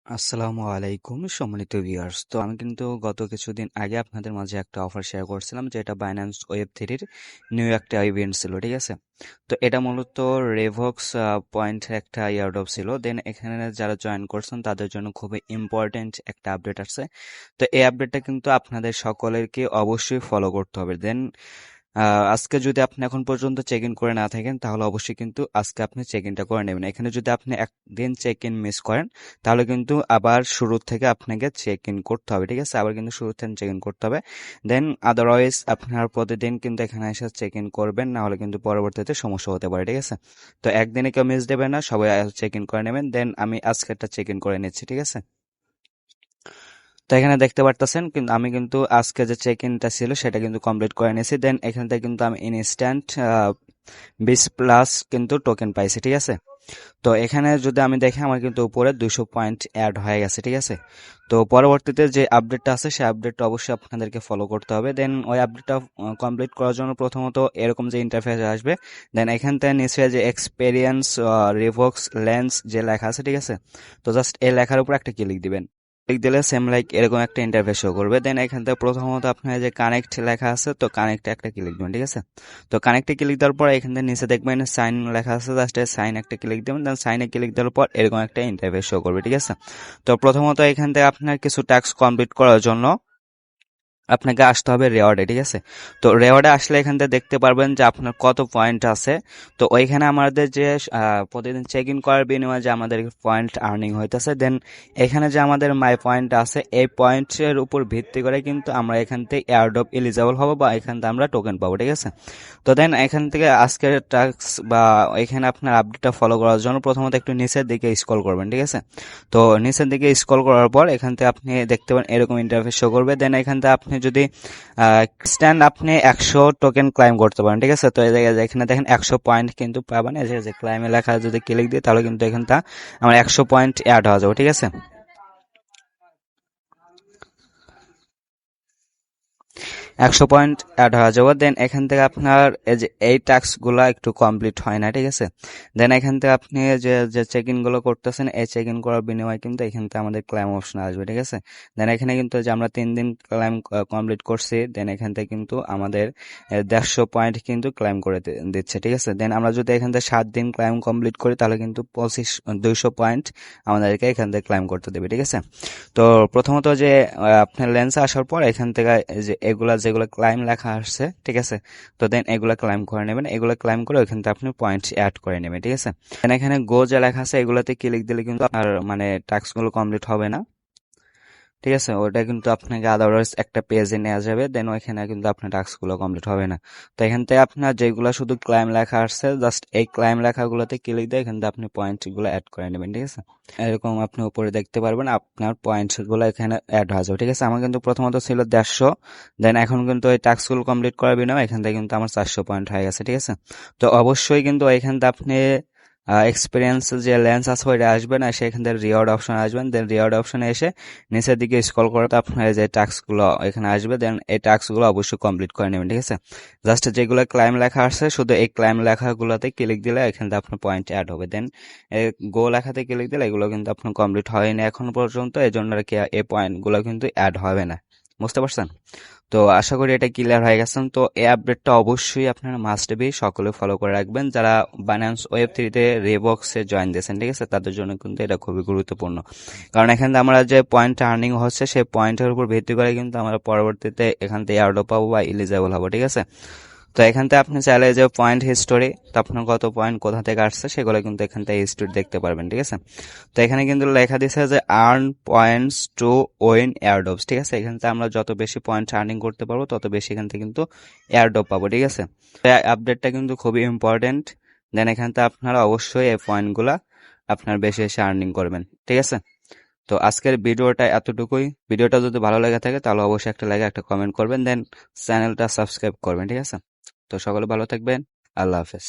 আসসালামু আলাইকুম সম্মানিত ভিউয়ার্স। তো আমি কিন্তু গত কিছুদিন আগে আপনাদের মাঝে একটা অফার শেয়ার করছিলাম, যেটা বাইন্যান্স ওয়েব থ্রির নিউ একটা ইভেন্ট ছিল, ঠিক আছে? তো এটা মূলত রেভক্স পয়েন্টের একটা ইয়ারড্রপ ছিল। দেন এখানে যারা জয়েন করছেন তাদের জন্য খুবই ইম্পর্টেন্ট একটা আপডেট আছে। তো এই আপডেটটা কিন্তু আপনাদের সকলেরকে অবশ্যই ফলো করতে হবে। দেন আজকে যদি আপনি এখন পর্যন্ত চেক ইন করে না থাকেন, তাহলে অবশ্যই কিন্তু আজকে আপনি চেক ইনটা করে নেবেন। এখানে যদি আপনি একদিন চেক ইন মিস করেন, তাহলে কিন্তু আবার শুরু থেকে আপনাকে চেক ইন করতে হবে, ঠিক আছে? আবার কিন্তু শুরু থেকে চেক ইন করতে হবে। দেন আদারওয়াইজ আপনার প্রতিদিন কিন্তু এখানে এসে চেক ইন করবেন, না হলে কিন্তু পরবর্তীতে সমস্যা হতে পারে, ঠিক আছে? তো একদিনে কেউ মিস দেবে না, সবাই চেক ইন করে নেবেন। দেন আমি আজকে একটা চেক ইন করে নিচ্ছি, ঠিক আছে? তো এখানে দেখতে পারতেছেন কিন্তু আমি কিন্তু আজকে যে চেক ইনটা ছিল সেটা কিন্তু কমপ্লিট করে নিয়েছি। দেন এখান থেকে কিন্তু আমি ইনস্ট্যান্ট 20+ কিন্তু টোকেন পাইছি, ঠিক আছে? তো এখানে যদি আমি দেখি, আমার কিন্তু উপরে 200 পয়েন্ট অ্যাড হয়ে গেছে, ঠিক আছে? তো পরবর্তীতে যে আপডেটটা আছে সেই আপডেটটা অবশ্যই আপনাদেরকে ফলো করতে হবে। দেন ওই আপডেটটা কমপ্লিট করার জন্য প্রথমত এরকম যে ইন্টারফেস আসবে, দেন এখান থেকে নিচে যে এক্সপেরিয়েন্স রিভক্স লেন্স যে লেখা আছে, ঠিক আছে? তো জাস্ট এই লেখার উপর একটা ক্লিক দিবেন। ক্লিক দিলে সেম লাইক এরকম একটা ইন্টারফেস শো করবে। দেন এখান থেকে প্রথমত আপনার যে কানেক্ট লেখা আছে, তো কানেক্টে একটা ক্লিক দেবেন, ঠিক আছে? তো কানেক্টে ক্লিক দেওয়ার পর এখান থেকে নিচে দেখবেন সাইন লেখা আছে, জাস্ট সাইন একটা ক্লিক দেবেন। দেন সাইনে ক্লিক দেওয়ার পর এরকম একটা ইন্টারফেস শো করবে, ঠিক আছে? তো প্রথমত এখান থেকে আপনার কিছু টাস্ক কমপ্লিট করার জন্য আপনাকে আসতে হবে রেওয়ার্ডে, ঠিক আছে? তো রেওয়ার্ডে আসলে এখান থেকে দেখতে পারবেন যে আপনার কত পয়েন্ট আছে। তো ওইখানে আমাদের যে প্রতিদিন চেক ইন করার বিনিময়ে যে আমাদের পয়েন্ট আর্নিং হইতেছে, দেন এখানে যে আমাদের মাই পয়েন্ট আছে, এই পয়েন্টের উপর ভিত্তি করে কিন্তু আমরা এখান থেকে এয়ারড্রপ এলিজিবল হবো, বা এখান থেকে আমরা টোকেন পাবো, ঠিক আছে? তো দেন এখান থেকে আজকের টাস্ক বা এখানে আপনার আপডেটটা ফলো করার জন্য প্রথমত একটু নিচের দিকে স্ক্রল করবেন, ঠিক আছে? তো নিচের দিকে স্ক্রল করার পর এখান থেকে আপনি দেখতে পাবেন এরকম ইন্টারফেস শো করবে। দেন এখান থেকে আপনি যদি স্ট্যান্ড আপনি 100 টোকেন ক্লাইম করতে পারেন, ঠিক আছে? তো এই জায়গায় এখানে দেখেন 100 পয়েন্ট কিন্তু পাবেন। এই যে ক্লাইমে লেখা যদি ক্লিক দিই, তাহলে কিন্তু এখান থেকে আমার 100 পয়েন্ট অ্যাড হয়ে যাবে, ঠিক আছে? 100 পয়েন্ট অ্যাড হয়ে যাবে। দেন এখান থেকে আপনার এই যে এই টাস্কগুলো একটু কমপ্লিট হয় না, ঠিক আছে? দেন এখান থেকে আপনি যে যে চেক ইনগুলো করতেছেন, এই চেক ইন করার বিনিময়ে কিন্তু এখান থেকে আমাদের ক্লাইম অপশন আসবে, ঠিক আছে? দেন এখানে কিন্তু যে আমরা 3 দিন ক্লাইম কমপ্লিট করছি, দেন এখান থেকে কিন্তু আমাদের 150 পয়েন্ট কিন্তু ক্লাইম করে দিচ্ছে, ঠিক আছে? দেন আমরা যদি এখান থেকে 7 দিন ক্লাইম কমপ্লিট করি, তাহলে কিন্তু 200 পয়েন্ট আমাদেরকে এখান থেকে ক্লাইম করতে দেবে, ঠিক আছে? তো প্রথমত যে আপনার লেন্সে আসার পর এখান থেকে এই যে এগুলা যেগুলো ক্লাইম লেখা আসছে, ঠিক আছে? তো দেন এগুলা ক্লাইম করে নেবেন। এগুলা ক্লাইম করে ওইখান থেকে আপনি পয়েন্ট অ্যাড করে নেবেন, ঠিক আছে? দেন এখানে গো যে লেখা আছে, এগুলাতে ক্লিক দিলে কিন্তু আপনার মানে টাস্কগুলো কমপ্লিট হবে না, ঠিক আছে? ওটা কিন্তু আপনাকে আদারওয়াইজ একটা পেজে নেওয়া যাবে। দেন ওইখানে কিন্তু আপনার টাস্কগুলো কমপ্লিট হবে না। তো এখান থেকে আপনার যেগুলো শুধু ক্লাইম লেখা আসছে, জাস্ট এই ক্লাইম লেখাগুলোতে ক্লিক দিয়ে এখান থেকে আপনি পয়েন্টগুলো অ্যাড করে নেবেন, ঠিক আছে? এরকম আপনি উপরে দেখতে পারবেন আপনার পয়েন্টসগুলো এখানে অ্যাড হয়ে যাবে, ঠিক আছে? আমার কিন্তু প্রথমত ছিল 150, দেন এখন কিন্তু এই টাস্কগুলো কমপ্লিট করার বিনিময়ে এখান থেকে কিন্তু আমার 400 পয়েন্ট হয়ে গেছে, ঠিক আছে? তো অবশ্যই কিন্তু এখান থেকে আপনি এক্সপিরিয়েন্স যে লেন্স আছে ওইটা আসবে না, সেখান থেকে রিওয়ার্ড অপশন আসবেন। দেন রিওয়ার্ড অপশনে এসে নিচের দিকে স্ক্রল করতে আপনার যে টাস্কগুলো এখানে আসবে, দেন এই টাস্কগুলো অবশ্যই কমপ্লিট করে নেবেন, ঠিক আছে? জাস্ট যেগুলো ক্লাইম লেখা আসছে, শুধু এই ক্লাইম লেখাগুলোতে ক্লিক দিলে এখান থেকে আপনার পয়েন্ট অ্যাড হবে। দেন গো লেখাতে ক্লিক দিলে এগুলো কিন্তু আপনার কমপ্লিট হয়নি এখন পর্যন্ত, এই জন্য আর কি এই পয়েন্টগুলো কিন্তু অ্যাড হবে না। বুঝতে পারছেন? তো আশা করি এটা ক্লিয়ার হয়ে গেছেন। তো এই আপডেটটা অবশ্যই আপনারা মাস্ট বি সকলে ফলো করে রাখবেন, যারা বাইন্যান্স ওয়েব থ্রিতে রেবক্সে জয়েন দিয়েছেন, ঠিক আছে? তাদের জন্য কিন্তু এটা খুবই গুরুত্বপূর্ণ, কারণ এখানে আমরা যে পয়েন্ট আর্নিং হচ্ছে সেই পয়েন্টের উপর ভিত্তি করে কিন্তু আমরা পরবর্তীতে এখান থেকে এয়ারড্রপ পাবো বা এলিজিবল হবো, ঠিক আছে? তো এখান থেকে আপনি চাইলে যে পয়েন্ট হিস্টোরি, তো আপনার কত পয়েন্ট কোথা থেকে আসছে সেগুলো কিন্তু এখান থেকে হিস্টোরি দেখতে পারবেন, ঠিক আছে? তো এখানে কিন্তু লেখা দিচ্ছে যে earn points to win airdrops, ঠিক আছে? এখান থেকে আমরা যত বেশি পয়েন্ট আর্নিং করতে পারবো তত বেশি এখান থেকে কিন্তু এয়ারড্রপ পাবো, ঠিক আছে? তো আপডেটটা কিন্তু খুবই ইম্পর্টেন্ট। দেন এখান থেকে আপনারা অবশ্যই এই পয়েন্টগুলা আপনার বেশি বেশি আর্নিং করবেন, ঠিক আছে? তো আজকের ভিডিওটা এতটুকুই। ভিডিওটা যদি ভালো লেগে থাকে তাহলে অবশ্যই একটা লাইক একটা কমেন্ট করবেন, দেন চ্যানেলটা সাবস্ক্রাইব করবেন, ঠিক আছে? তো সকলে ভালো থাকবেন। আল্লাহ হাফেজ।